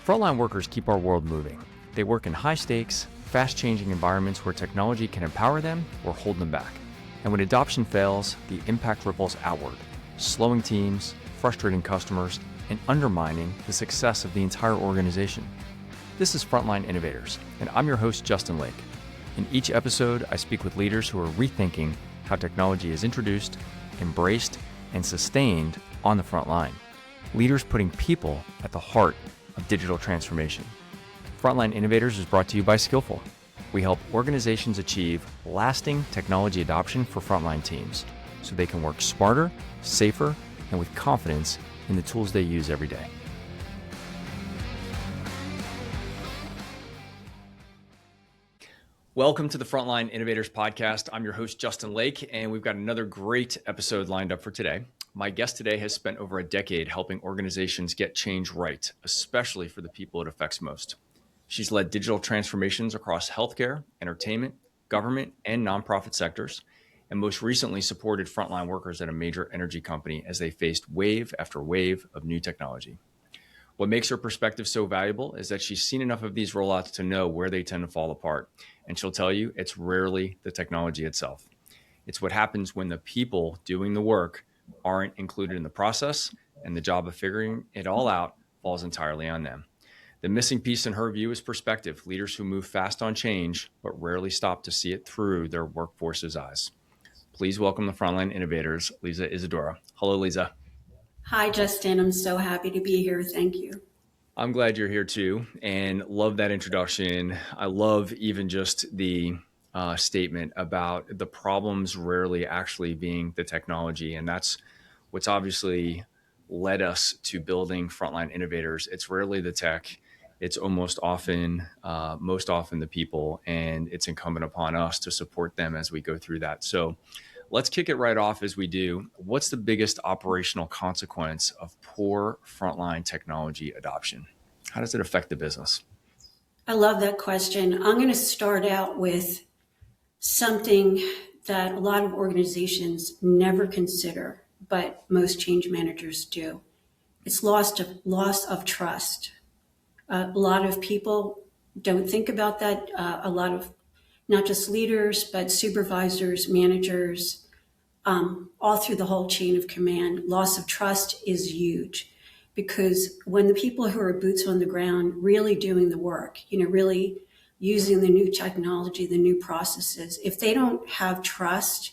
Frontline workers keep our world moving. They work in high-stakes, fast-changing environments where technology can empower them or hold them back. And when adoption fails, the impact ripples outward, slowing teams, frustrating customers, and undermining the success of the entire organization. This is Frontline Innovators, and I'm your host, Justin Lake. In each episode, I speak with leaders who are rethinking how technology is introduced, embraced, and sustained on the front line. Leaders putting people at the heart of digital transformation. Frontline Innovators is brought to you by Skillful. We help organizations achieve lasting technology adoption for frontline teams so they can work smarter, safer, and with confidence in the tools they use every day. Welcome to the Frontline Innovators podcast. I'm your host, Justin Lake, and we've got another great episode lined up for today. My guest today has spent over a decade helping organizations get change right, especially for the people it affects most. She's led digital transformations across healthcare, entertainment, government, and nonprofit sectors, and most recently supported frontline workers at a major energy company as they faced wave after wave of new technology. What makes her perspective so valuable is that she's seen enough of these rollouts to know where they tend to fall apart. And she'll tell you it's rarely the technology itself. It's what happens when the people doing the work aren't included in the process, and the job of figuring it all out falls entirely on them. The missing piece in her view is perspective, leaders who move fast on change, but rarely stop to see it through their workforce's eyes. Please welcome the Frontline Innovators, Leza Isadora. Hello, Leza. Hi, Justin. I'm so happy to be here. Thank you. I'm glad you're here too, and love that introduction. I love even just the statement about the problems rarely actually being the technology, and that's what's obviously led us to building Frontline Innovators. It's rarely the tech. It's most often the people, and it's incumbent upon us to support them as we go through that. So let's kick it right off as we do. What's the biggest operational consequence of poor frontline technology adoption? How does it affect the business? I love that question. I'm going to start out with something that a lot of organizations never consider, but most change managers do. It's loss of trust. A lot of people don't think about that. A lot of not just leaders, but supervisors, managers, all through the whole chain of command. Loss of trust is huge because when the people who are boots on the ground really doing the work, really using the new technology, the new processes, if they don't have trust,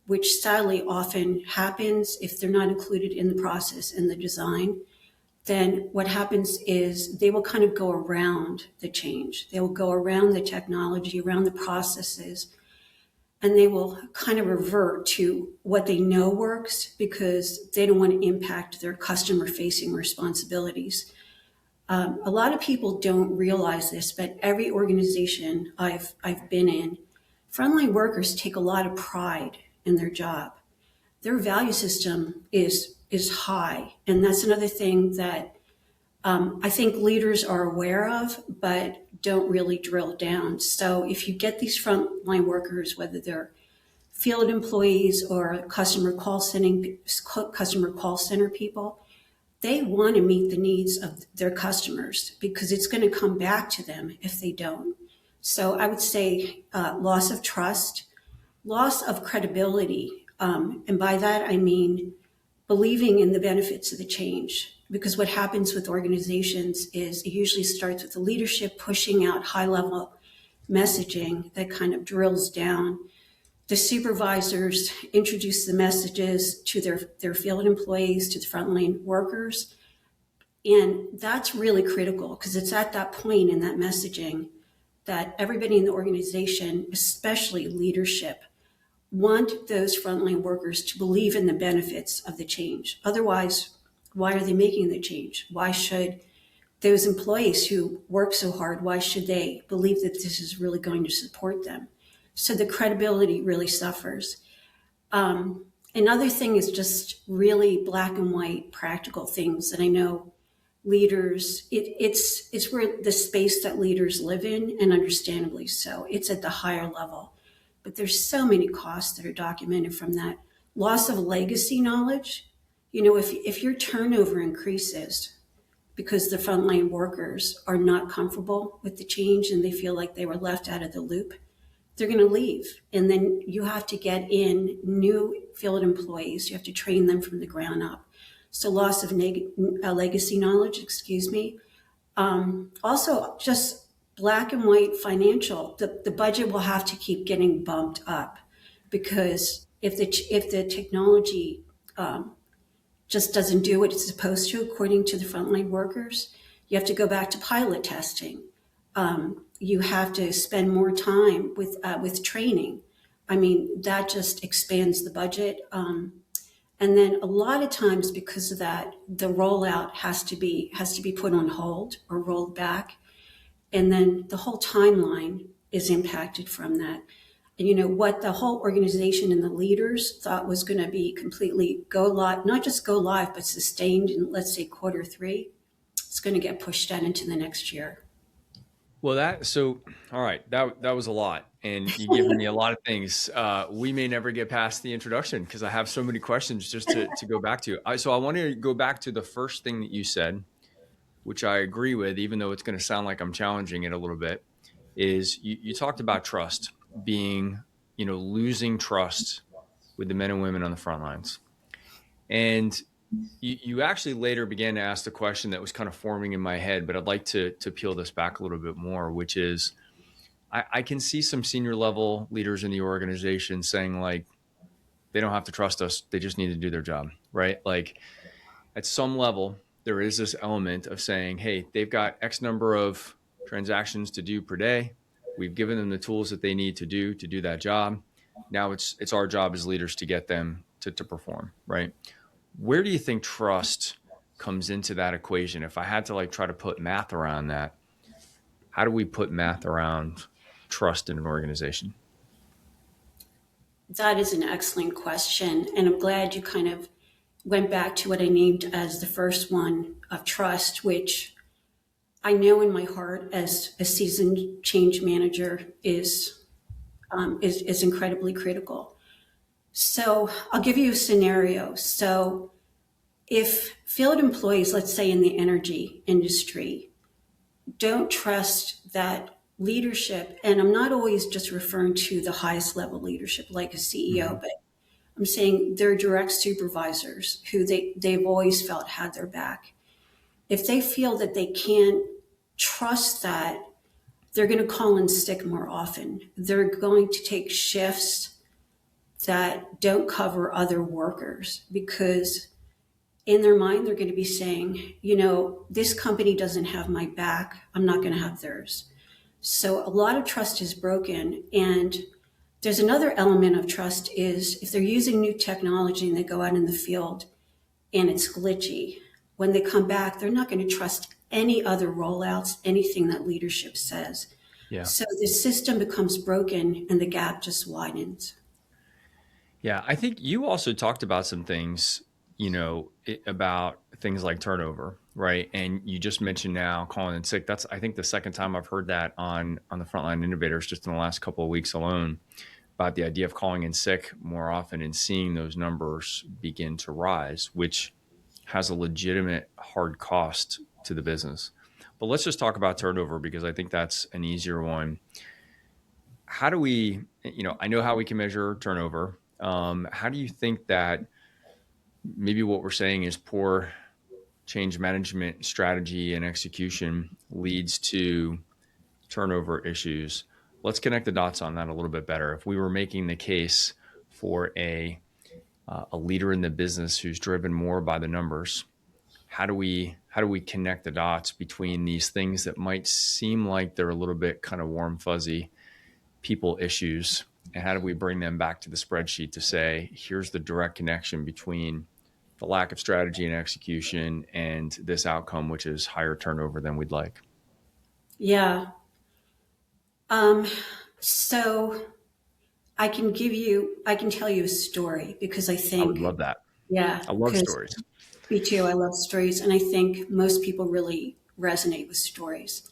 which sadly often happens if they're not included in the process and the design, then what happens is they will kind of go around the change. They will go around the technology, around the processes, and they will kind of revert to what they know works because they don't want to impact their customer-facing responsibilities. A lot of people don't realize this, but every organization I've been in, frontline workers take a lot of pride in their job. Their value system is high, and that's another thing that I think leaders are aware of, but don't really drill down. So if you get these frontline workers, whether they're field employees or customer call center people, they want to meet the needs of their customers because it's going to come back to them if they don't. So I would say loss of trust, loss of credibility. And by that, I mean believing in the benefits of the change. Because what happens with organizations is it usually starts with the leadership pushing out high-level messaging that kind of drills down. The supervisors introduce the messages to their field employees, to the frontline workers. And that's really critical because it's at that point in that messaging that everybody in the organization, especially leadership, want those frontline workers to believe in the benefits of the change. Otherwise, why are they making the change? Why should those employees who work so hard, why should they believe that this is really going to support them? So the credibility really suffers. Another thing is just really black and white practical things that I know leaders, it's where the space that leaders live in, and understandably so. It's at the higher level. But there's so many costs that are documented from that. Loss of legacy knowledge. If your turnover increases, because the frontline workers are not comfortable with the change and they feel like they were left out of the loop, they're going to leave. And then you have to get in new field employees. You have to train them from the ground up. So loss of legacy knowledge, excuse me. Also, just black and white financial. The budget will have to keep getting bumped up because if the technology just doesn't do what it's supposed to, according to the frontline workers, you have to go back to pilot testing. You have to spend more time with training. I mean, that just expands the budget. And then a lot of times, because of that, the rollout has to be put on hold or rolled back, and then the whole timeline is impacted from that. And you know what the whole organization and the leaders thought was going to be completely go live, not just go live, but sustained in, let's say, Q3, it's going to get pushed out into the next year. Well, all right, that was a lot, and you given me a lot of things. We may never get past the introduction because I have so many questions just to go back to. So I want to go back to the first thing that you said, which I agree with, even though it's going to sound like I'm challenging it a little bit, is you talked about trust being, losing trust with the men and women on the front lines. And you actually later began to ask the question that was kind of forming in my head, but I'd like to peel this back a little bit more, which is I can see some senior level leaders in the organization saying, like, they don't have to trust us. They just need to do their job, right? Like, at some level, there is this element of saying, hey, they've got X number of transactions to do per day. We've given them the tools that they need to do that job. Now it's our job as leaders to get them to perform, right? Where do you think trust comes into that equation? If I had to try to put math around that, how do we put math around trust in an organization? That is an excellent question. And I'm glad you kind of went back to what I named as the first one of trust, which I know in my heart as a seasoned change manager is incredibly critical. So I'll give you a scenario. So if field employees, let's say in the energy industry, don't trust that leadership, and I'm not always just referring to the highest level leadership like a CEO, but I'm saying their direct supervisors who they've always felt had their back. If they feel that they can't trust that, they're going to call in sick more often. They're going to take shifts that don't cover other workers because in their mind, they're going to be saying, this company doesn't have my back. I'm not going to have theirs. So a lot of trust is broken. And there's another element of trust is if they're using new technology and they go out in the field and it's glitchy, when they come back, they're not going to trust any other rollouts, anything that leadership says. Yeah. So the system becomes broken and the gap just widens. Yeah. I think you also talked about some things, about things like turnover, right? And you just mentioned now calling in sick. That's, I think, the second time I've heard that on the Frontline Innovators just in the last couple of weeks alone, about the idea of calling in sick more often and seeing those numbers begin to rise, which has a legitimate hard cost to the business. But let's just talk about turnover because I think that's an easier one. How do we, I know how we can measure turnover. How do you think that maybe what we're saying is poor change management strategy and execution leads to turnover issues? Let's connect the dots on that a little bit better. If we were making the case for a leader in the business who's driven more by the numbers, how do we connect the dots between these things that might seem like they're a little bit kind of warm, fuzzy people issues, and how do we bring them back to the spreadsheet to say, here's the direct connection between the lack of strategy and execution and this outcome, which is higher turnover than we'd like? Yeah. So I can tell you a story because I I would think, love that. yeah, I love because stories. me too. I love stories. And I think most people really resonate with stories.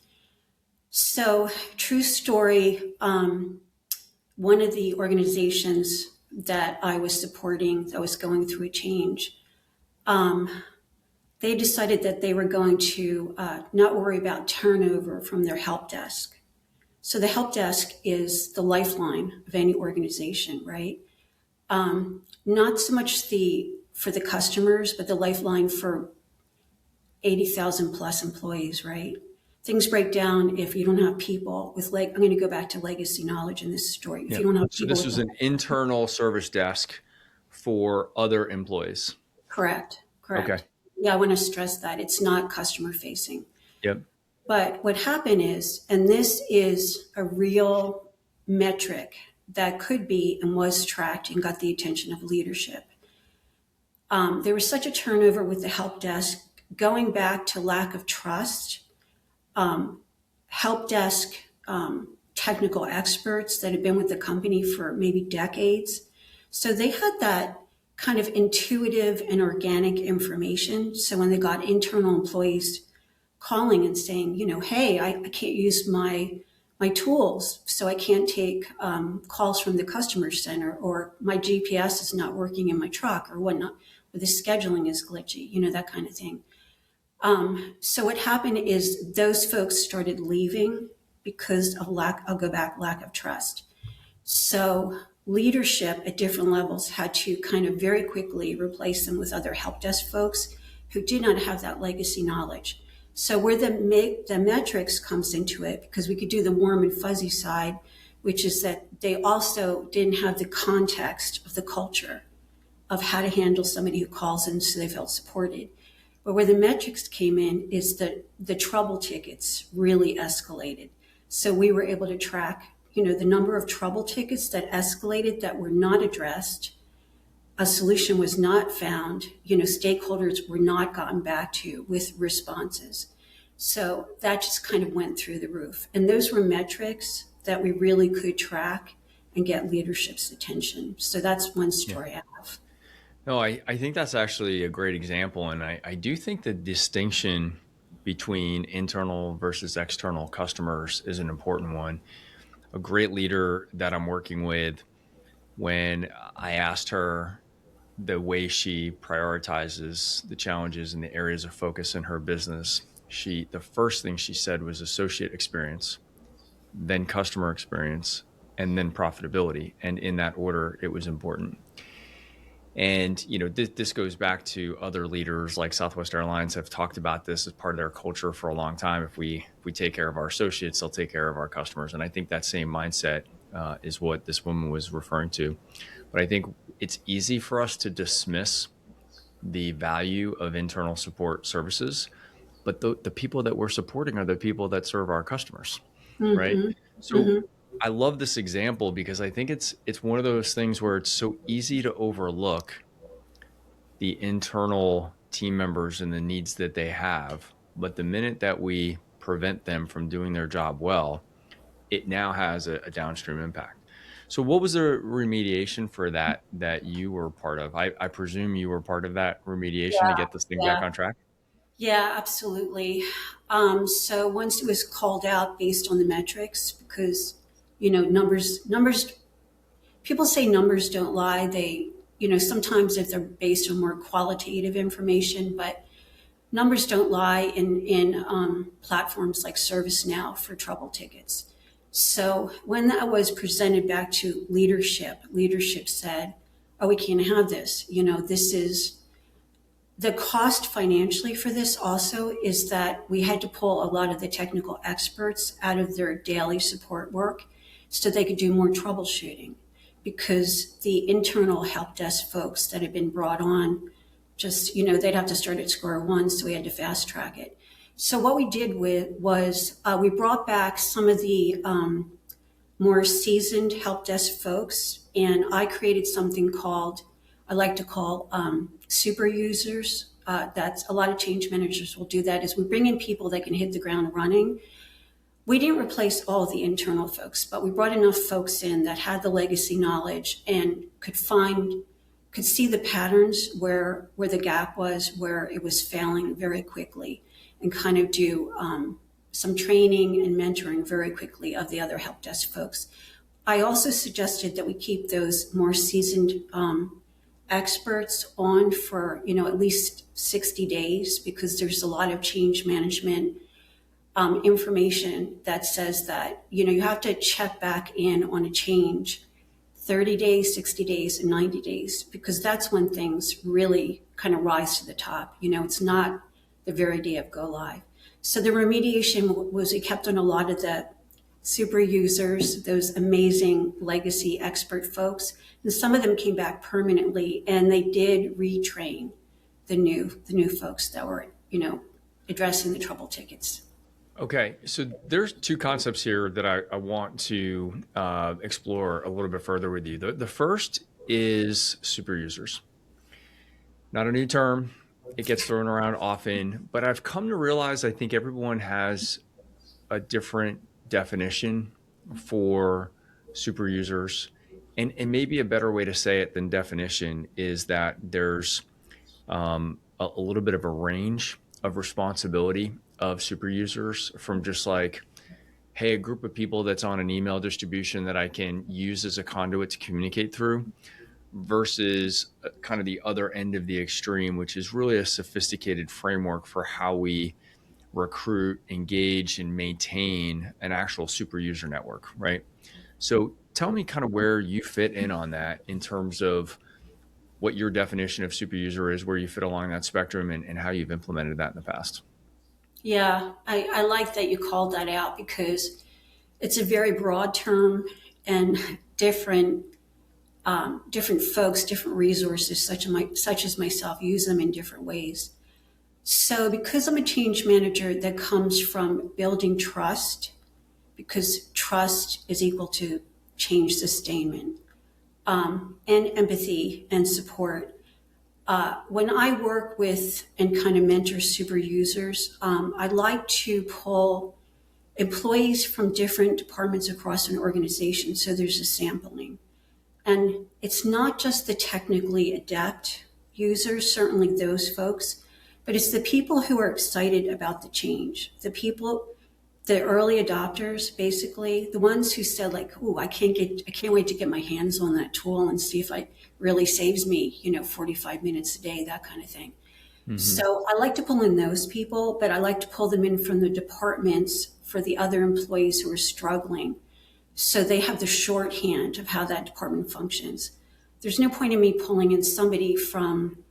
So true story. One of the organizations that I was supporting that was going through a change, they decided that they were going to not worry about turnover from their help desk. So the help desk is the lifeline of any organization, right? Not so much for the customers, but the lifeline for 80,000 plus employees, right? Things break down if you don't have people with I'm going to go back to legacy knowledge in this story. If Yeah. you don't have So people this with was an internal service desk for other employees. correct. Okay. Yeah, I want to stress that it's not customer facing. Yep. But what happened is, and this is a real metric that could be and was tracked and got the attention of leadership. There was such a turnover with the help desk, going back to lack of trust. Help desk technical experts that had been with the company for maybe decades. So they had that kind of intuitive and organic information. So when they got internal employees calling and saying, hey, I can't use my tools, so I can't take calls from the customer center, or my GPS is not working in my truck, or whatnot, or the scheduling is glitchy, that kind of thing. So what happened is those folks started leaving because of lack of trust. So leadership at different levels had to kind of very quickly replace them with other help desk folks who did not have that legacy knowledge. So where the metrics comes into it, because we could do the warm and fuzzy side, which is that they also didn't have the context of the culture of how to handle somebody who calls in, so they felt supported. But where the metrics came in is that the trouble tickets really escalated. So we were able to track, the number of trouble tickets that escalated that were not addressed. A solution was not found. Stakeholders were not gotten back to with responses. So that just kind of went through the roof. And those were metrics that we really could track and get leadership's attention. So that's one story I have. No, I think that's actually a great example. And I do think the distinction between internal versus external customers is an important one. A great leader that I'm working with, when I asked her the way she prioritizes the challenges and the areas of focus in her business, the first thing she said was associate experience, then customer experience, and then profitability. And in that order, it was important. And, this goes back to other leaders like Southwest Airlines have talked about this as part of their culture for a long time. If we take care of our associates, they'll take care of our customers. And I think that same mindset is what this woman was referring to. But I think it's easy for us to dismiss the value of internal support services, but the people that we're supporting are the people that serve our customers, right? So I love this example because I think it's one of those things where it's so easy to overlook the internal team members and the needs that they have. But the minute that we prevent them from doing their job well, it now has a downstream impact. So what was the remediation for that you were part of? I presume you were part of that remediation to get this thing back on track? Yeah, absolutely. So once it was called out based on the metrics, because numbers, people say numbers don't lie. They, sometimes if they're based on more qualitative information, but numbers don't lie in platforms like ServiceNow for trouble tickets. So when that was presented back to leadership said, oh, we can't have this. This is the cost financially for this also is that we had to pull a lot of the technical experts out of their daily support work so they could do more troubleshooting, because the internal help desk folks that had been brought on just, they'd have to start at square one. So we had to fast track it. So what we did was we brought back some of the more seasoned help desk folks, and I created something I like to call super users. That's a lot of change managers will do that, is we bring in people that can hit the ground running. We didn't replace all the internal folks, but we brought enough folks in that had the legacy knowledge and could see the patterns where the gap was, where it was failing very quickly, and kind of do some training and mentoring very quickly of the other help desk folks. I also suggested that we keep those more seasoned experts on for, at least 60 days because there's a lot of change management information that says that, you have to check back in on a change 30 days, 60 days, and 90 days, because that's when things really kind of rise to the top. It's not the very day of go live. So the remediation was, we kept on a lot of the super users, those amazing legacy expert folks, and some of them came back permanently, and they did retrain the new folks that were, addressing the trouble tickets. Okay, so there's two concepts here that I want to explore a little bit further with you. The first is super users. Not a new term. It gets thrown around often, but I've come to realize I think everyone has a different definition for super users. And maybe a better way to say it than definition is that there's a little bit of a range of responsibility of super users, from just like, hey, a group of people that's on an email distribution that I can use as a conduit to communicate through, versus kind of the other end of the extreme, which is really a sophisticated framework for how we recruit, engage, and maintain an actual super user network, right? So tell me kind of where you fit in on that in terms of what your definition of super user is, where you fit along that spectrum, and how you've implemented that in the past. Yeah, I like that you called that out because it's a very broad term, and different folks, different resources, such as myself, use them in different ways. So because I'm a change manager that comes from building trust, because trust is equal to change sustainment, and empathy and support. When I work with and kind of mentor super users, I like to pull employees from different departments across an organization so there's a sampling. And it's not just the technically adept users, certainly those folks, but it's the people who are excited about the change, the early adopters, basically, the ones who said like, "Ooh, I can't wait to get my hands on that tool and see if it really saves me, 45 minutes a day," that kind of thing. Mm-hmm. So I like to pull in those people, but I like to pull them in from the departments for the other employees who are struggling. So they have the shorthand of how that department functions. There's no point in me pulling in somebody from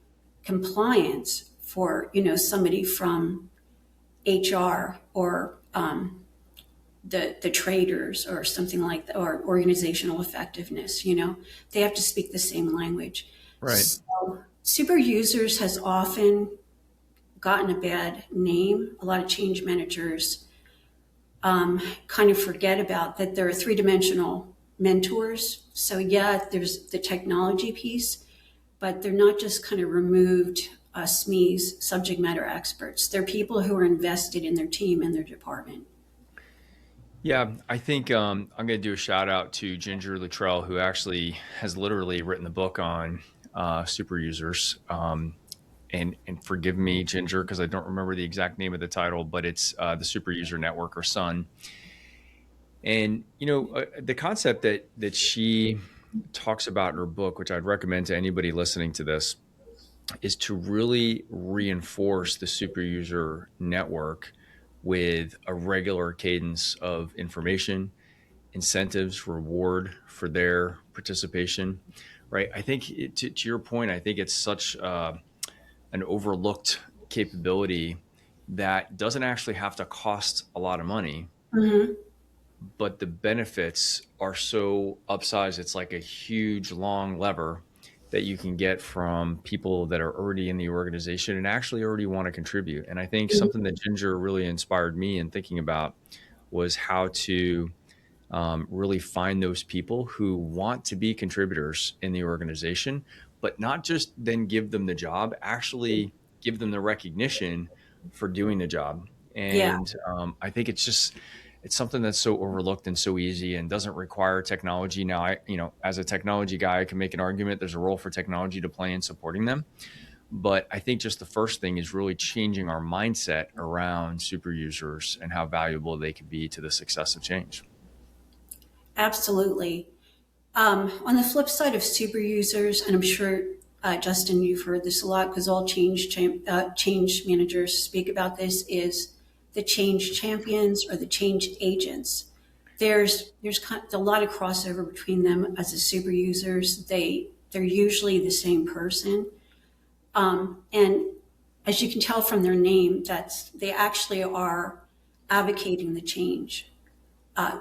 compliance for, somebody from HR or the traders or something like that, or organizational effectiveness. They have to speak the same language. Right. So super users has often gotten a bad name. A lot of change managers kind of forget about that. There are three-dimensional mentors. So yeah, there's the technology piece, but they're not just kind of removed SMEs, subject matter experts. They're people who are invested in their team and their department. Yeah, I think I'm going to do a shout out to Ginger Luttrell, who actually has literally written the book on super users. And forgive me, Ginger, because I don't remember the exact name of the title, but it's the Super User Network, or Sun. And the concept that she talks about in her book, which I'd recommend to anybody listening to this, is to really reinforce the super user network with a regular cadence of information, incentives, reward for their participation, right? I think to your point, I think it's such an overlooked capability that doesn't actually have to cost a lot of money, Mm-hmm. but the benefits are so upsized. It's like a huge long lever that you can get from people that are already in the organization and actually already want to contribute. And I think something that Ginger really inspired me in thinking about was how to really find those people who want to be contributors in the organization, but not just then give them the job, actually give them the recognition for doing the job. Yeah. And I think it's something that's so overlooked and so easy and doesn't require technology. Now, as a technology guy, I can make an argument there's a role for technology to play in supporting them. But I think just the first thing is really changing our mindset around super users and how valuable they could be to the success of change. Absolutely. On the flip side of super users, and I'm sure Justin, you've heard this a lot because all change managers speak about this, is the change champions or the change agents. There's kind of a lot of crossover between them as the super users. They're usually the same person, and as you can tell from their name, they actually are advocating the change.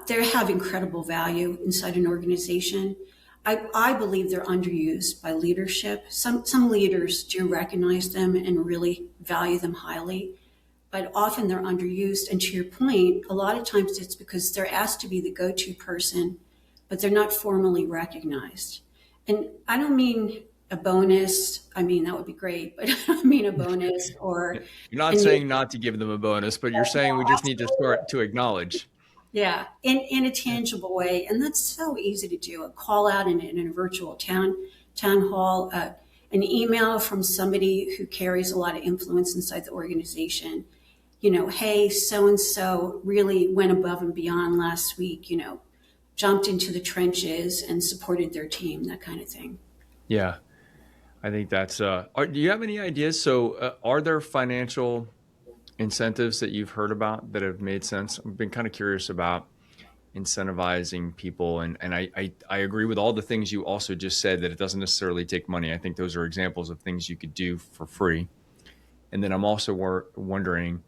They have incredible value inside an organization. I believe they're underused by leadership. Some leaders do recognize them and really value them highly, but often they're underused. And to your point, a lot of times it's because they're asked to be the go-to person, but they're not formally recognized. And I don't mean a bonus. I mean, that would be great, but I don't mean a bonus or. You're not saying not to give them a bonus, but you're saying we just need to start to acknowledge. Yeah, in a tangible way, and that's so easy to do. A call out in a virtual town hall, an email from somebody who carries a lot of influence inside the organization. Hey, so and so really went above and beyond last week. Jumped into the trenches and supported their team. That kind of thing. Yeah, I think that's. Do you have any ideas? So, are there financial incentives that you've heard about that have made sense? I've been kind of curious about incentivizing people, and I agree with all the things you also just said, that it doesn't necessarily take money. I think those are examples of things you could do for free. And then I'm also wondering,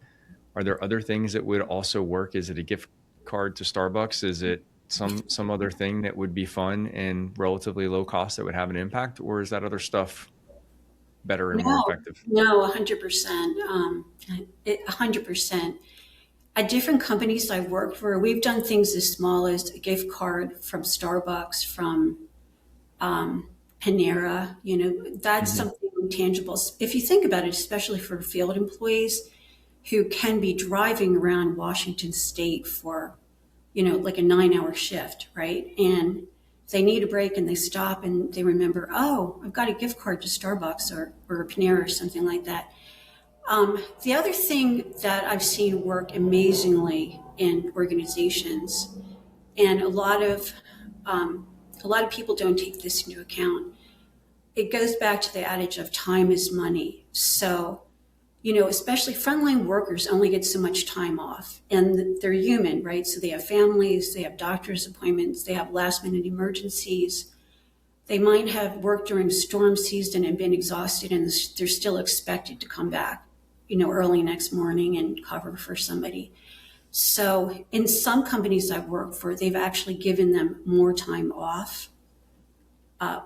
are there other things that would also work? Is it a gift card to Starbucks? Is it some other thing that would be fun and relatively low cost that would have an impact, or is that other stuff better and more effective? No, 100%. 100%. At different companies I've worked for, we've done things as small as a gift card from Starbucks, from Panera. That's something tangible. If you think about it, especially for field employees who can be driving around Washington State for, like a 9-hour shift, right? And they need a break and they stop and they remember, oh, I've got a gift card to Starbucks or a Panera or something like that. The other thing that I've seen work amazingly in organizations, and a lot of people don't take this into account. It goes back to the adage of time is money. So, especially frontline workers only get so much time off, and they're human, right? So they have families, they have doctor's appointments, they have last minute emergencies. They might have worked during storm season and been exhausted, and they're still expected to come back, early next morning and cover for somebody. So in some companies I've worked for, they've actually given them more time off,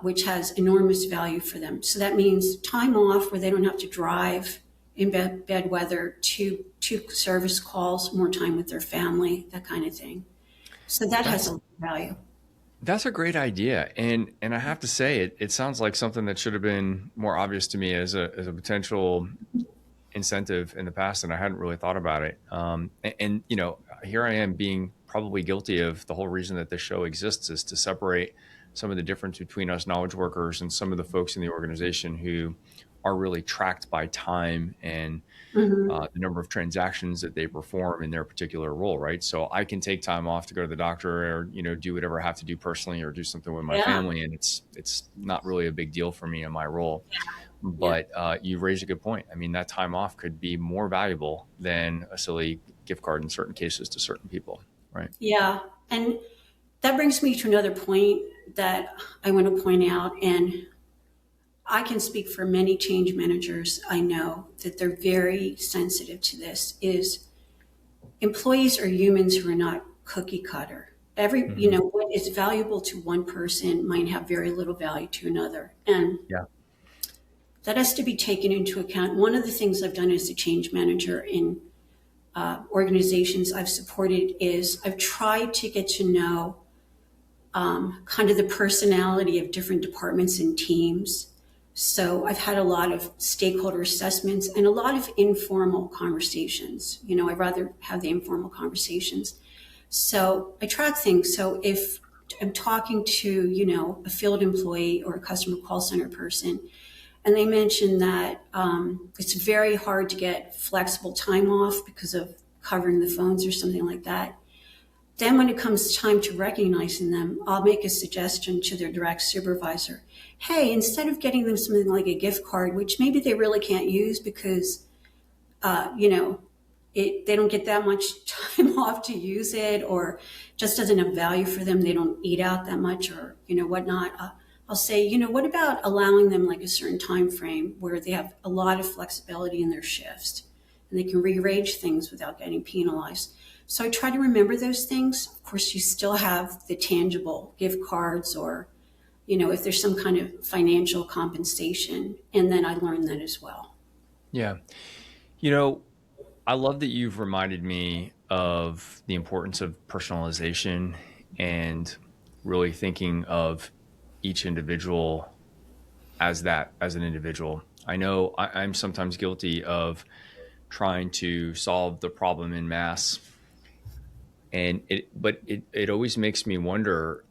which has enormous value for them. So that means time off where they don't have to drive in bad weather, to service calls, more time with their family, that kind of thing. So that has a lot of value. That's a great idea, and I have to say, it sounds like something that should have been more obvious to me as a potential incentive in the past, and I hadn't really thought about it. And here I am being probably guilty of the whole reason that this show exists, is to separate some of the difference between us knowledge workers and some of the folks in the organization who are really tracked by time and the number of transactions that they perform in their particular role, right? So I can take time off to go to the doctor or, do whatever I have to do personally or do something with my family. And it's not really a big deal for me in my role. But you raise a good point. I mean, that time off could be more valuable than a silly gift card in certain cases to certain people, right? Yeah. And that brings me to another point that I want to point out. And I can speak for many change managers. I know that they're very sensitive to this, is employees are humans who are not cookie cutter. What is valuable to one person might have very little value to another. And that has to be taken into account. One of the things I've done as a change manager in organizations I've supported is I've tried to get to know kind of the personality of different departments and teams. So I've had a lot of stakeholder assessments and a lot of informal conversations. I'd rather have the informal conversations. So I track things. So if I'm talking to, a field employee or a customer call center person, and they mention that it's very hard to get flexible time off because of covering the phones or something like that, Then when it comes time to recognizing them, I'll make a suggestion to their direct supervisor. Hey, instead of getting them something like a gift card, which maybe they really can't use because, you know, they don't get that much time off to use it, or just doesn't have value for them. They don't eat out that much, or whatnot. I'll say, what about allowing them like a certain time frame where they have a lot of flexibility in their shifts and they can rearrange things without getting penalized. So I try to remember those things. Of course, you still have the tangible gift cards, or if there's some kind of financial compensation, and then I learned that as well. Yeah. I love that you've reminded me of the importance of personalization and really thinking of each individual as an individual. I know I'm sometimes guilty of trying to solve the problem in mass. But it always makes me wonder,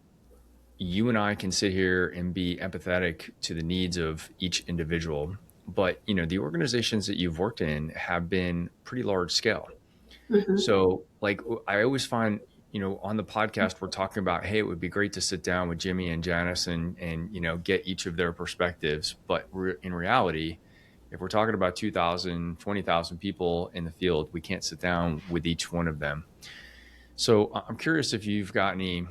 you and I can sit here and be empathetic to the needs of each individual, but the organizations that you've worked in have been pretty large scale. Mm-hmm. So like, I always find, on the podcast, we're talking about, hey, it would be great to sit down with Jimmy and Janice and get each of their perspectives. But in reality, if we're talking about 2,000, 20,000 people in the field, we can't sit down with each one of them. So I'm curious if you've got any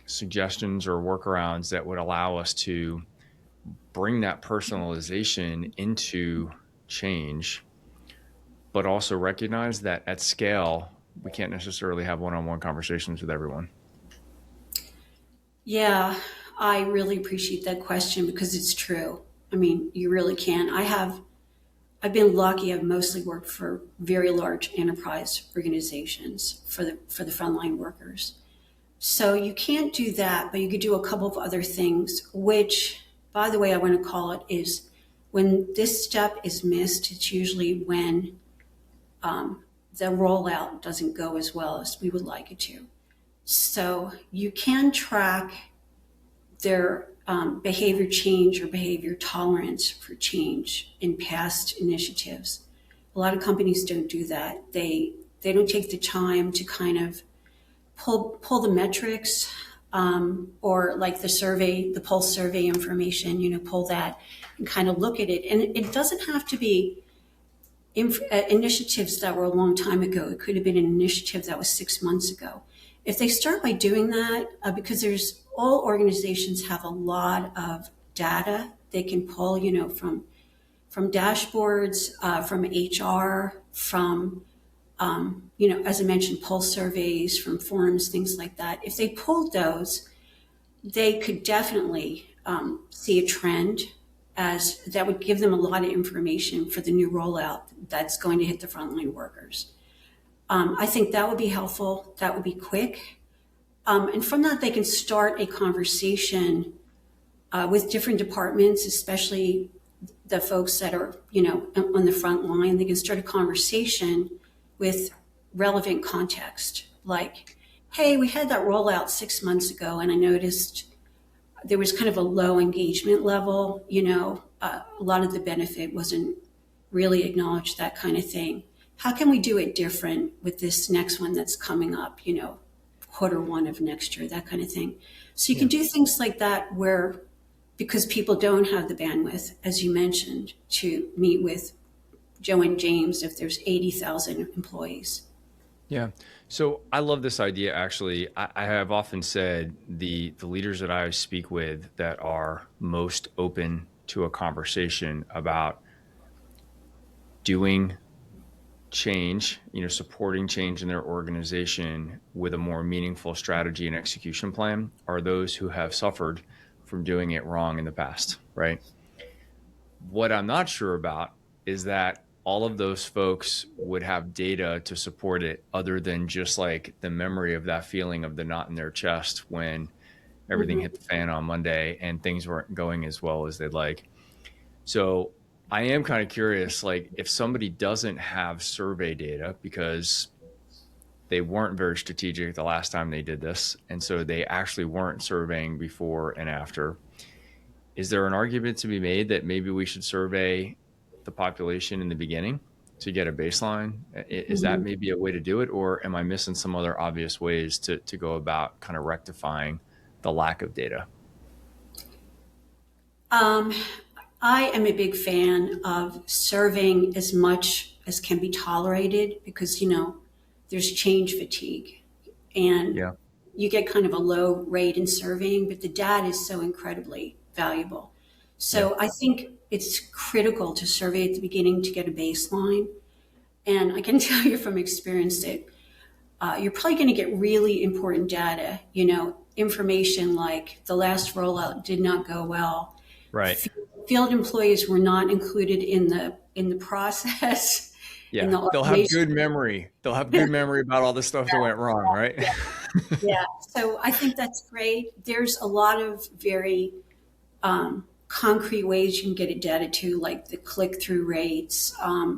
suggestions or workarounds that would allow us to bring that personalization into change, but also recognize that at scale, we can't necessarily have one-on-one conversations with everyone. Yeah, I really appreciate that question because it's true. I mean, you really can. I've been lucky. I've mostly worked for very large enterprise organizations for the frontline workers. So you can't do that, but you could do a couple of other things, which, by the way, I want to call it is when this step is missed, it's usually when the rollout doesn't go as well as we would like it to. So you can track their behavior change or behavior tolerance for change in past initiatives. A lot of companies don't do that. They don't take the time to kind of pull the metrics, or like the pulse survey information, pull that and kind of look at it. And it doesn't have to be initiatives that were a long time ago. It could have been an initiative that was 6 months ago. If they start by doing that, because all organizations have a lot of data they can pull, from dashboards, from HR, from as I mentioned, pulse surveys, from forums, things like that. If they pulled those, they could definitely see a trend, as that would give them a lot of information for the new rollout that's going to hit the frontline workers. I think that would be helpful. That would be quick. And from that, they can start a conversation with different departments, especially the folks that are, on the front line. They can start a conversation with relevant context. Like, hey, we had that rollout 6 months ago, and I noticed there was kind of a low engagement level. A lot of the benefit wasn't really acknowledged, that kind of thing. How can we do it different with this next one that's coming up, Q1 of next year, that kind of thing. So you can do things like that where, because people don't have the bandwidth, as you mentioned, to meet with Joe and James if there's 80,000 employees. Yeah. So I love this idea. Actually, I have often said the leaders that I speak with that are most open to a conversation about doing change, supporting change in their organization with a more meaningful strategy and execution plan are those who have suffered from doing it wrong in the past, right? What I'm not sure about is that all of those folks would have data to support it, other than just like the memory of that feeling of the knot in their chest when everything hit the fan on Monday and things weren't going as well as they'd like. So I am kind of curious, like, if somebody doesn't have survey data because they weren't very strategic the last time they did this, and so they actually weren't surveying before and after, is there an argument to be made that maybe we should survey the population in the beginning to get a baseline? Is that Mhm. maybe a way to do it, or am I missing some other obvious ways to go about kind of rectifying the lack of data? Um, I am a big fan of serving as much as can be tolerated because, there's change fatigue and Yeah. you get kind of a low rate in surveying, but the data is so incredibly valuable. Yeah. So I think it's critical to survey at the beginning to get a baseline. And I can tell you from experience that you're probably going to get really important data, information like the last rollout did not go well. Right. Field employees were not included in the process, in Yeah. the They'll have automation. good memory. They'll have good memory about all the stuff that went wrong, right? Yeah, yeah. So I think that's great. There's a lot of very concrete ways you can get it data to, like the click-through rates. A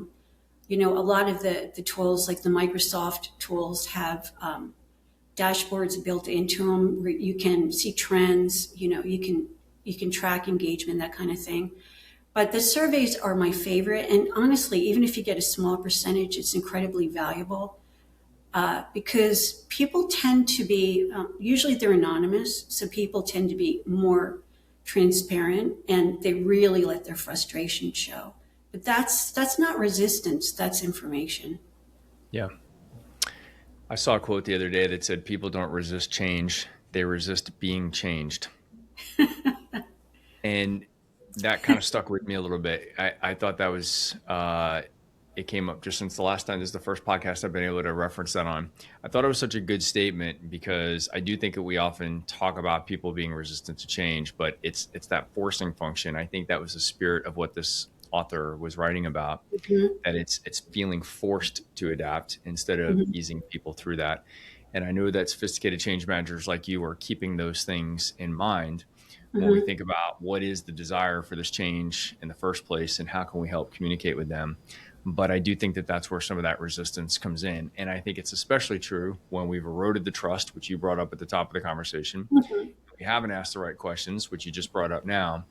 lot of the tools, like the Microsoft tools, have dashboards built into them where you can see trends. You can track engagement, that kind of thing. But the surveys are my favorite, and honestly, even if you get a small percentage, it's incredibly valuable because people tend to be usually they're anonymous, so people tend to be more transparent, and they really let their frustration show. But that's not resistance; that's information. Yeah. I saw a quote the other day that said, "People don't resist change; they resist being changed." And that kind of stuck with me a little bit. I thought that was it came up just since the last time. This is the first podcast I've been able to reference that on. I thought it was such a good statement because I do think that we often talk about people being resistant to change, but it's that forcing function. I think that was the spirit of what this author was writing about, Mhm, that it's feeling forced to adapt instead of mhm, easing people through that. And I know that sophisticated change managers like you are keeping those things in mind when we mhm. think about what is the desire for this change in the first place and how can we help communicate with them. But I do think that that's where some of that resistance comes in. And I think it's especially true when we've eroded the trust, which you brought up at the top of the conversation. Mhm. We haven't asked the right questions, which you just brought up now.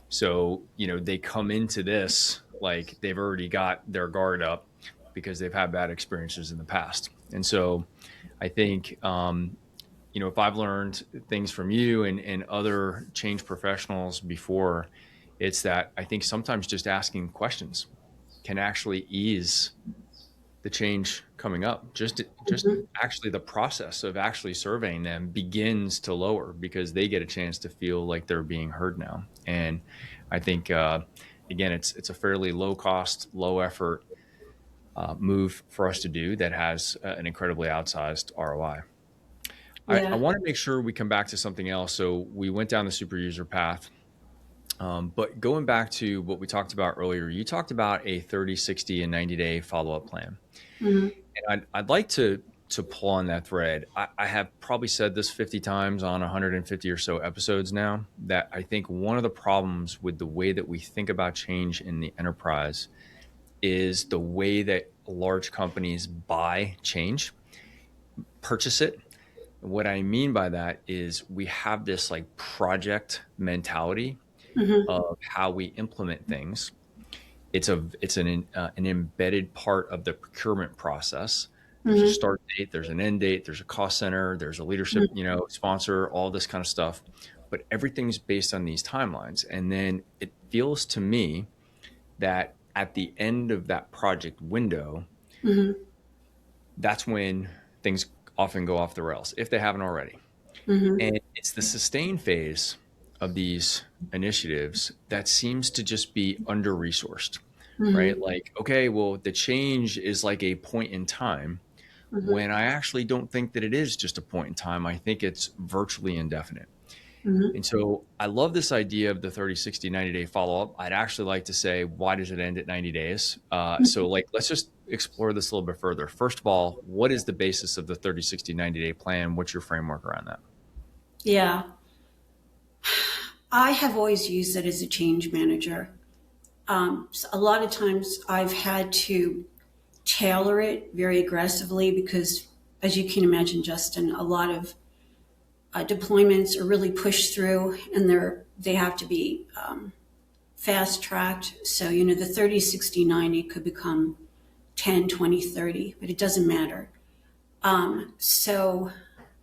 So, they come into this like they've already got their guard up because they've had bad experiences in the past. And so I think, if I've learned things from you and other change professionals before, it's that I think sometimes just asking questions can actually ease the change coming up. Just Mhm. actually the process of actually surveying them begins to lower because they get a chance to feel like they're being heard now. And I think again, it's a fairly low cost, low effort move for us to do that has an incredibly outsized ROI. I Yeah. want to make sure we come back to something else. So we went down the super user path. But going back to what we talked about earlier, you talked about a 30, 60, and 90-day follow-up plan. Mhm. And I'd like to pull on that thread. I have probably said this 50 times on 150 or so episodes now, that I think one of the problems with the way that we think about change in the enterprise is the way that large companies buy change, purchase it. What I mean by that is we have this like project mentality Mhm. of how we implement things. It's an embedded part of the procurement process. There's a Mhm. start date, there's an end date, there's a cost center, there's a leadership, Mhm. sponsor, all this kind of stuff. But everything's based on these timelines. And then it feels to me that at the end of that project window, Mhm. that's when things often go off the rails if they haven't already. Mhm. And it's the sustain phase of these initiatives that seems to just be under resourced, right? Mhm. Like, okay, well, the change is like a point in time Mhm. when I actually don't think that it is just a point in time. I think it's virtually indefinite. Mhm. And so I love this idea of the 30, 60, 90-day follow up. I'd actually like to say, why does it end at 90 days? So, like, let's just explore this a little bit further. First of all, what is the basis of the 30, 60, 90-day plan? What's your framework around that? Yeah. I have always used it as a change manager. So a lot of times I've had to tailor it very aggressively because, as you can imagine, Justin, a lot of deployments are really pushed through, and they have to be fast tracked. So the 30, 60, 90 could become 10, 20, 30, but it doesn't matter. So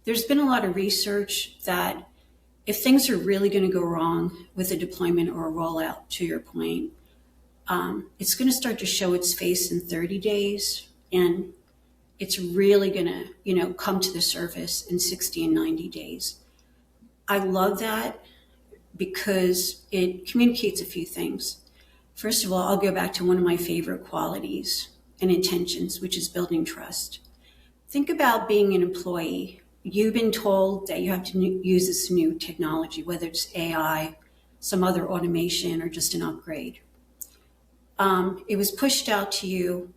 there's been a lot of research that if things are really going to go wrong with a deployment or a rollout, to your point, it's going to start to show its face in 30 days, and it's really going to, come to the surface in 60 and 90 days. I love that because it communicates a few things. First of all, I'll go back to one of my favorite qualities and intentions, which is building trust. Think about being an employee. You've been told that you have to use this new technology, whether it's AI, some other automation, or just an upgrade. It was pushed out to you.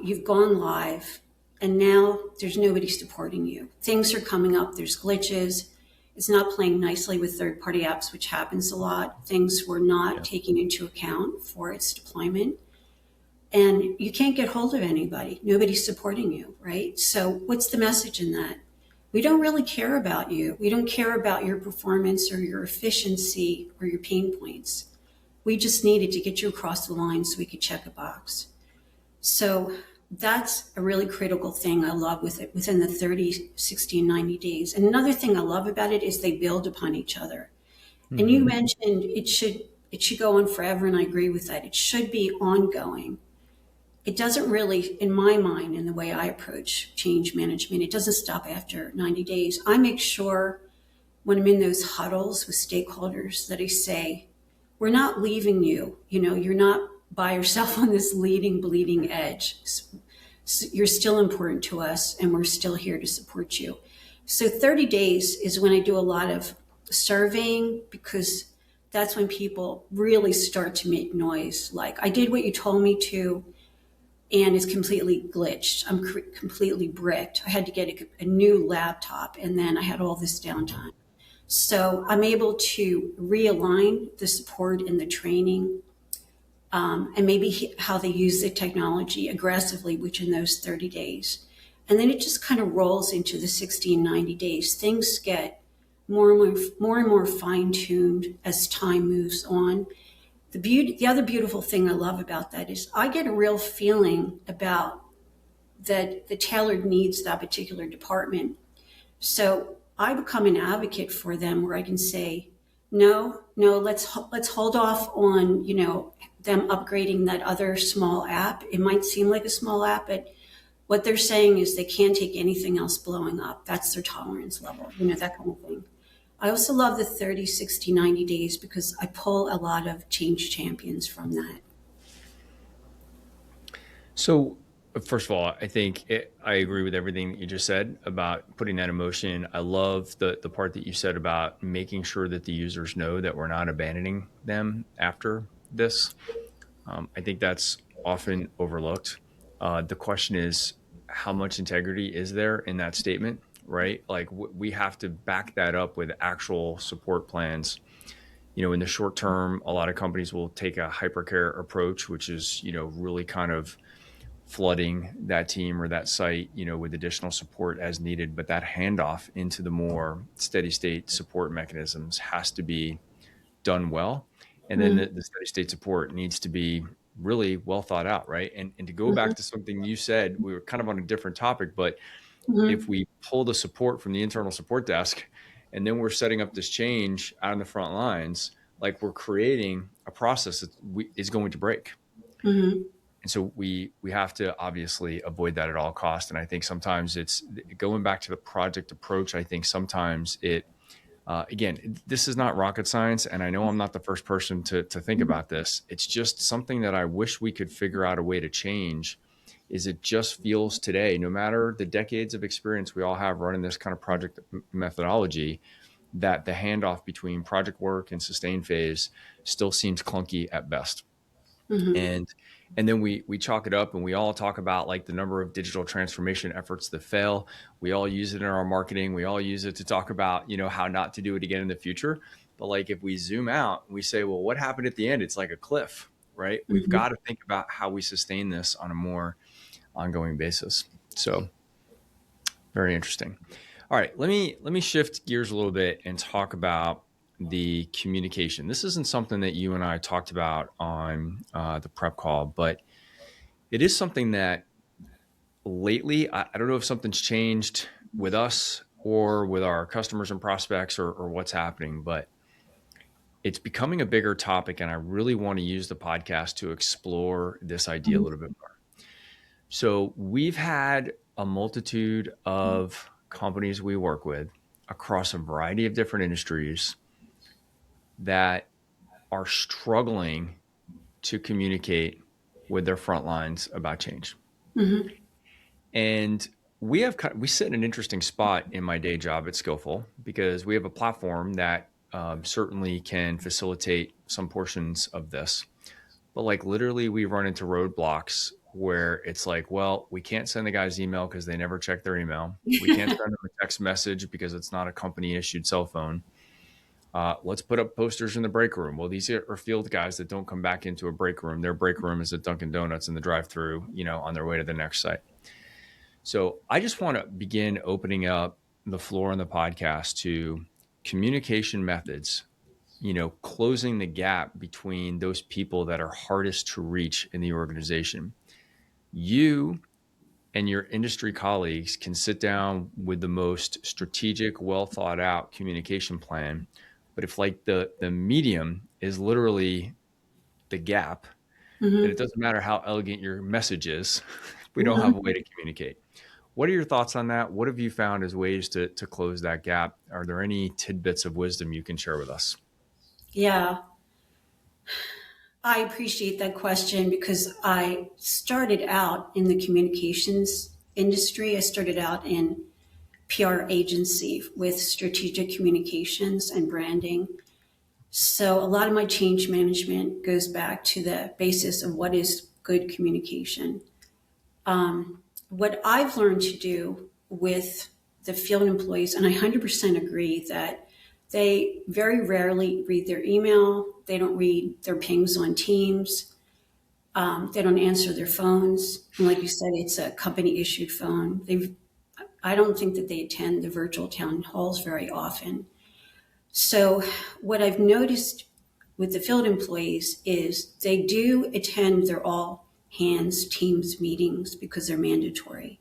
You've gone live, and now there's nobody supporting you. Things are coming up. There's glitches. It's not playing nicely with third-party apps, which happens a lot. Things were not taken into account for its deployment. And you can't get hold of anybody. Nobody's supporting you, right? So what's the message in that? We don't really care about you. We don't care about your performance or your efficiency or your pain points. We just needed to get you across the line so we could check a box. So that's a really critical thing I love with it within the 30, 60, and 90 days. And another thing I love about it is they build upon each other. Mm-hmm. And you mentioned it should go on forever, and I agree with that. It should be ongoing. It doesn't really, in my mind, in the way I approach change management, it doesn't stop after 90 days. I make sure when I'm in those huddles with stakeholders that I say, we're not leaving you. You're not by yourself on this bleeding edge. You're still important to us, and we're still here to support you. So 30 days is when I do a lot of surveying, because that's when people really start to make noise. Like, I did what you told me to, and it's completely glitched. I'm completely bricked. I had to get a new laptop, and then I had all this downtime. So I'm able to realign the support and the training, and maybe how they use the technology aggressively within those 30 days. And then it just kind of rolls into the 60 and 90 days. Things get more and more fine-tuned as time moves on. The other beautiful thing I love about that is I get a real feeling about that the tailored needs of that particular department. So I become an advocate for them, where I can say, no, let's hold off on, them upgrading that other small app. It might seem like a small app, but what they're saying is they can't take anything else blowing up. That's their tolerance level, that kind of thing. I also love the 30, 60, 90 days because I pull a lot of change champions from that. So first of all, I think I agree with everything that you just said about putting that emotion. I love the part that you said about making sure that the users know that we're not abandoning them after this. I think that's often overlooked. The question is, how much integrity is there in that statement, right? Like, we have to back that up with actual support plans. In the short term, a lot of companies will take a hypercare approach, which is, really kind of flooding that team or that site, with additional support as needed. But that handoff into the more steady state support mechanisms has to be done well. And then the steady state support needs to be really well thought out, right? And to go back to something you said, we were kind of on a different topic, but if we pull the support from the internal support desk, and then we're setting up this change out on the front lines, like, we're creating a process that is going to break. And so we have to obviously avoid that at all costs. And I think sometimes it's going back to the project approach. I think sometimes again, this is not rocket science, and I know I'm not the first person to think about this. It's just something that I wish we could figure out a way to change. Is it just feels today, no matter the decades of experience we all have running this kind of project methodology, that the handoff between project work and sustain phase still seems clunky at best. And then we chalk it up, and we all talk about, like, the number of digital transformation efforts that fail. We all use it in our marketing. We all use it to talk about, how not to do it again in the future. But, like, if we zoom out and we say, well, what happened at the end? It's like a cliff, right? We've got to think about how we sustain this on a more ongoing basis. So very interesting. All right, let me shift gears a little bit and talk about the communication. This isn't something that you and I talked about on the prep call, but it is something that lately, I don't know if something's changed with us or with our customers and prospects or what's happening, but it's becoming a bigger topic. And I really want to use the podcast to explore this idea a little bit more. So we've had a multitude of companies we work with across a variety of different industries that are struggling to communicate with their front lines about change. Mm-hmm. And we sit in an interesting spot in my day job at Skillful because we have a platform that certainly can facilitate some portions of this. But like literally, we run into roadblocks where it's like, well, we can't send the guys email because they never check their email. We can't send them a text message because it's not a company issued cell phone. Let's put up posters in the break room. Well, these are field guys that don't come back into a break room. Their break room is at Dunkin' Donuts in the drive-through, on their way to the next site. So I just want to begin opening up the floor on the podcast to communication methods, closing the gap between those people that are hardest to reach in the organization. You and your industry colleagues can sit down with the most strategic, well thought out communication plan. But if like the medium is literally the gap, then it doesn't matter how elegant your message is. We don't have a way to communicate. What are your thoughts on that? What have you found as ways to close that gap? Are there any tidbits of wisdom you can share with us? Yeah, I appreciate that question because I started out in the communications industry. I started out in PR agency with strategic communications and branding. So a lot of my change management goes back to the basis of what is good communication. What I've learned to do with the field employees, and I 100% agree that they very rarely read their email. They don't read their pings on Teams. They don't answer their phones. And like you said, it's a company issued phone. I don't think that they attend the virtual town halls very often. So what I've noticed with the field employees is they do attend their all hands Teams meetings because they're mandatory.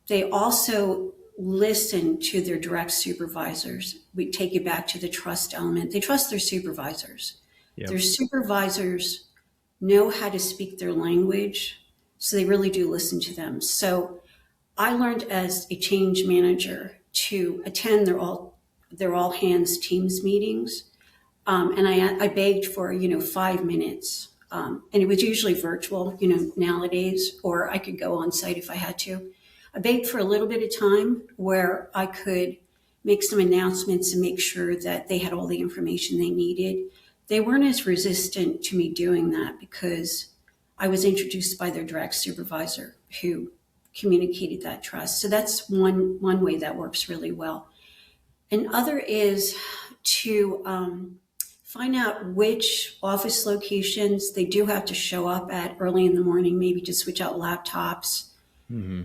They also listen to their direct supervisors. We take it back to the trust element. They trust their supervisors. Yep. Their supervisors know how to speak their language, so they really do listen to them. So I learned as a change manager to attend their all hands Teams meetings. And I begged for, 5 minutes. And it was usually virtual, nowadays, or I could go on site if I had to. I begged for a little bit of time where I could make some announcements and make sure that they had all the information they needed. They weren't as resistant to me doing that because I was introduced by their direct supervisor who communicated that trust. So that's one way that works really well. Another is to find out which office locations they do have to show up at early in the morning, maybe to switch out laptops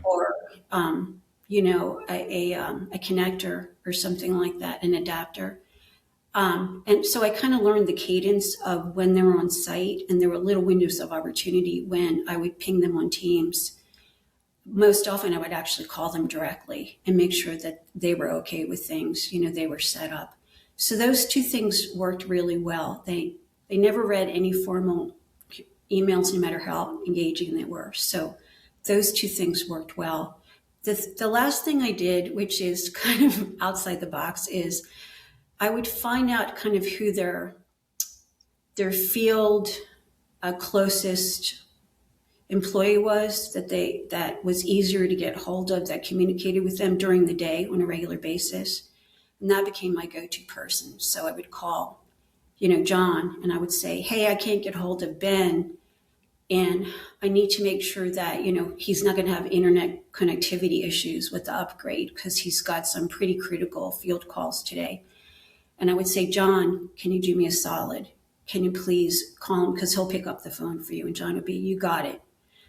or, a connector or something like that, an adapter. And so I kind of learned the cadence of when they were on site, and there were little windows of opportunity when I would ping them on Teams. Most often I would actually call them directly and make sure that they were okay with things, they were set up. So those two things worked really well. They never read any formal emails, no matter how engaging they were. So those two things worked well. The last thing I did, which is kind of outside the box, is I would find out kind of who their field closest employee was, that was easier to get hold of, that communicated with them during the day on a regular basis. And that became my go-to person. So I would call, John, and I would say, hey, I can't get hold of Ben. And I need to make sure that, he's not going to have internet connectivity issues with the upgrade because he's got some pretty critical field calls today. And I would say, John, can you do me a solid? Can you please call him because he'll pick up the phone for you? And John would be, you got it.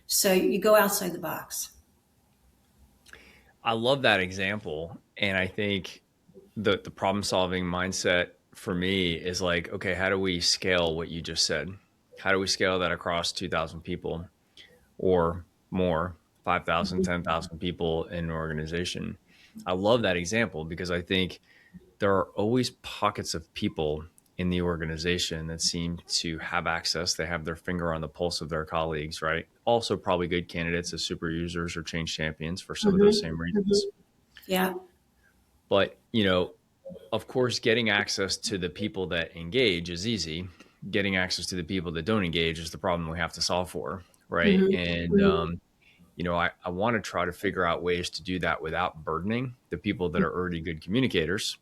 So you go outside the box. I love that example. And I think the problem solving mindset for me is like, okay, how do we scale what you just said? How do we scale that across 2,000 people? or more, 5,000, 10,000 people in an organization. I love that example because I think there are always pockets of people in the organization that seem to have access. They have their finger on the pulse of their colleagues, right? Also, probably good candidates as super users or change champions for some of those Mm-hmm. same Mm-hmm. reasons. Yeah. But, of course, getting access to the people that engage is easy. Getting access to the people that don't engage is the problem we have to solve for, right? Mm-hmm. And, I want to try to figure out ways to do that without burdening the people that are already good communicators.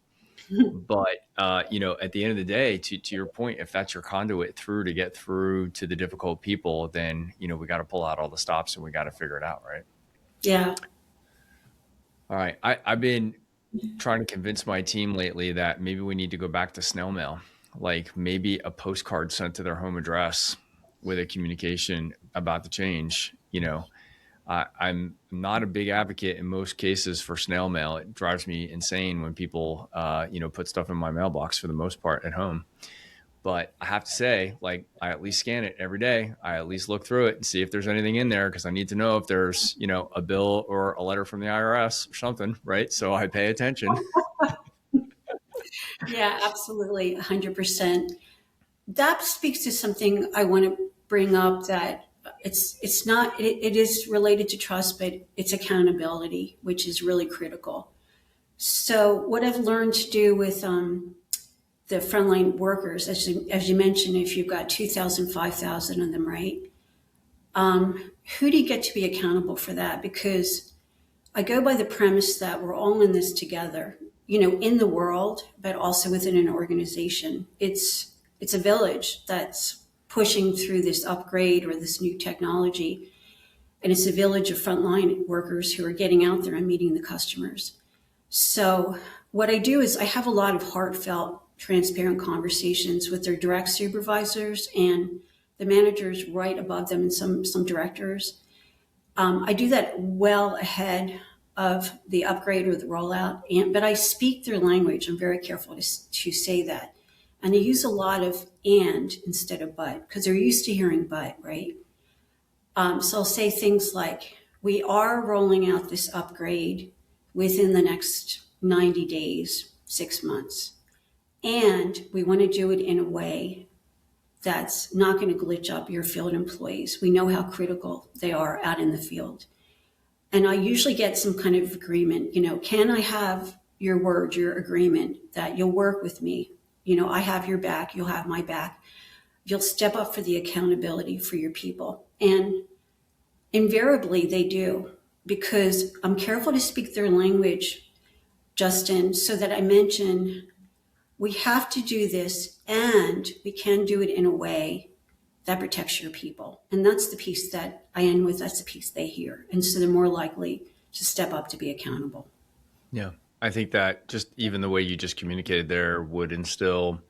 Mm-hmm. But at the end of the day, to your point, if that's your conduit through to get through to the difficult people, then we got to pull out all the stops and we got to figure it out, right? Yeah. All right, I've been trying to convince my team lately that maybe we need to go back to snail mail, like maybe a postcard sent to their home address with a communication about the change. I'm not a big advocate in most cases for snail mail. It drives me insane when people, put stuff in my mailbox for the most part at home. But I have to say, like, I at least scan it every day. I at least look through it and see if there's anything in there because I need to know if there's, a bill or a letter from the IRS or something, right? So I pay attention. Yeah, absolutely. 100%. That speaks to something I want to bring up, that it's not, it is related to trust, but it's accountability, which is really critical. So what I've learned to do with the frontline workers, as you mentioned, if you've got 2,000, 5,000 of them, right? Who do you get to be accountable for that? Because I go by the premise that we're all in this together, in the world, but also within an organization. It's a village that's pushing through this upgrade or this new technology. And it's a village of frontline workers who are getting out there and meeting the customers. So what I do is I have a lot of heartfelt, transparent conversations with their direct supervisors and the managers right above them, and some directors. I do that well ahead of the upgrade or the rollout, but I speak their language. I'm very careful to say that. And I use a lot of and instead of but, because they're used to hearing but, right? So I'll say things like, we are rolling out this upgrade within the next 90 days, 6 months. And we want to do it in a way that's not going to glitch up your field employees. We know how critical they are out in the field. And I usually get some kind of agreement, can I have your word, your agreement that you'll work with me? I have your back, you'll have my back. You'll step up for the accountability for your people. And invariably they do, because I'm careful to speak their language, Justin, so that I mention we have to do this and we can do it in a way that protects your people. And that's the piece that I end with. That's the piece they hear. And so they're more likely to step up to be accountable. Yeah. I think that just even the way you just communicated there would instill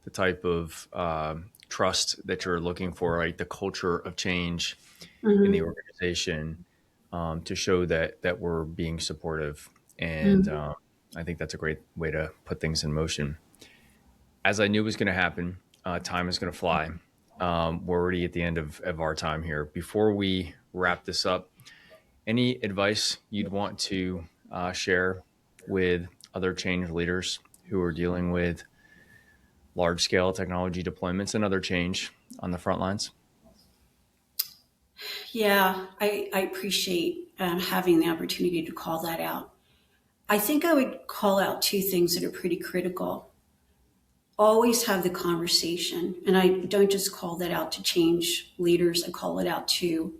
the type of trust that you're looking for, like the culture of change in the Mm-hmm. organization, to show that we're being supportive. And Mm-hmm. I think that's a great way to put things in motion. As I knew was going to happen, time is going to fly. We're already at the end of our time here. Before we wrap this up, any advice you'd want to share with other change leaders who are dealing with large scale technology deployments and other change on the front lines? Yeah, I appreciate having the opportunity to call that out. I think I would call out two things that are pretty critical. Always have the conversation. And I don't just call that out to change leaders, I call it out to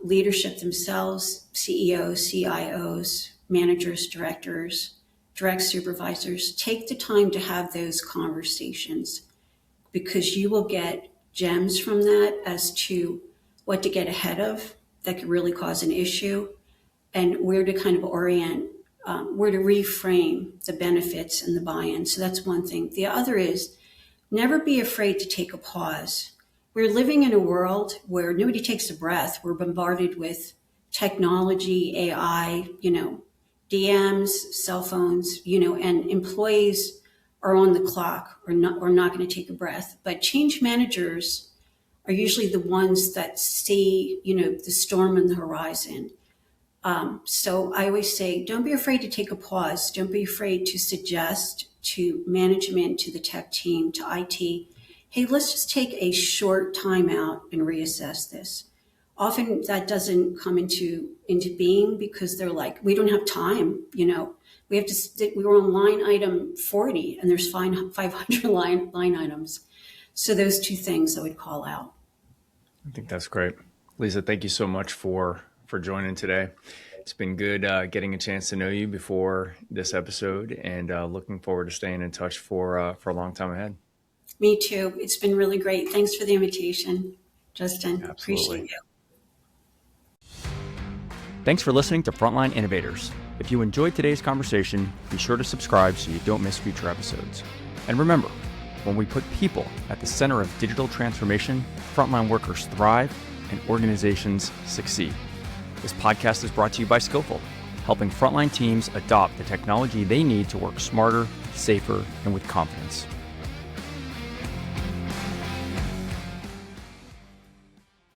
leadership themselves, CEOs, CIOs, managers, directors, direct supervisors. Take the time to have those conversations, because you will get gems from that as to what to get ahead of that could really cause an issue, and where to kind of orient, where to reframe the benefits and the buy-in. So that's one thing. The other is never be afraid to take a pause. We're living in a world where nobody takes a breath. We're bombarded with technology, AI, DMs, cell phones, and employees are on the clock, or not going to take a breath. But change managers are usually the ones that see, the storm on the horizon. So I always say, don't be afraid to take a pause. Don't be afraid to suggest to management, to the tech team, to IT, hey, let's just take a short time out and reassess this. Often that doesn't come into being because they're like, we don't have time, we have to, we were on line item 40 and there's 500 line items. So those two things I would call out. I think that's great. Leza, thank you so much for joining today. It's been good getting a chance to know you before this episode, and looking forward to staying in touch for a long time ahead. Me too. It's been really great. Thanks for the invitation, Justin. Absolutely. Appreciate you. Thanks for listening to Frontline Innovators. If you enjoyed today's conversation, be sure to subscribe so you don't miss future episodes. And remember, when we put people at the center of digital transformation, frontline workers thrive and organizations succeed. This podcast is brought to you by Skillful, helping frontline teams adopt the technology they need to work smarter, safer, and with confidence.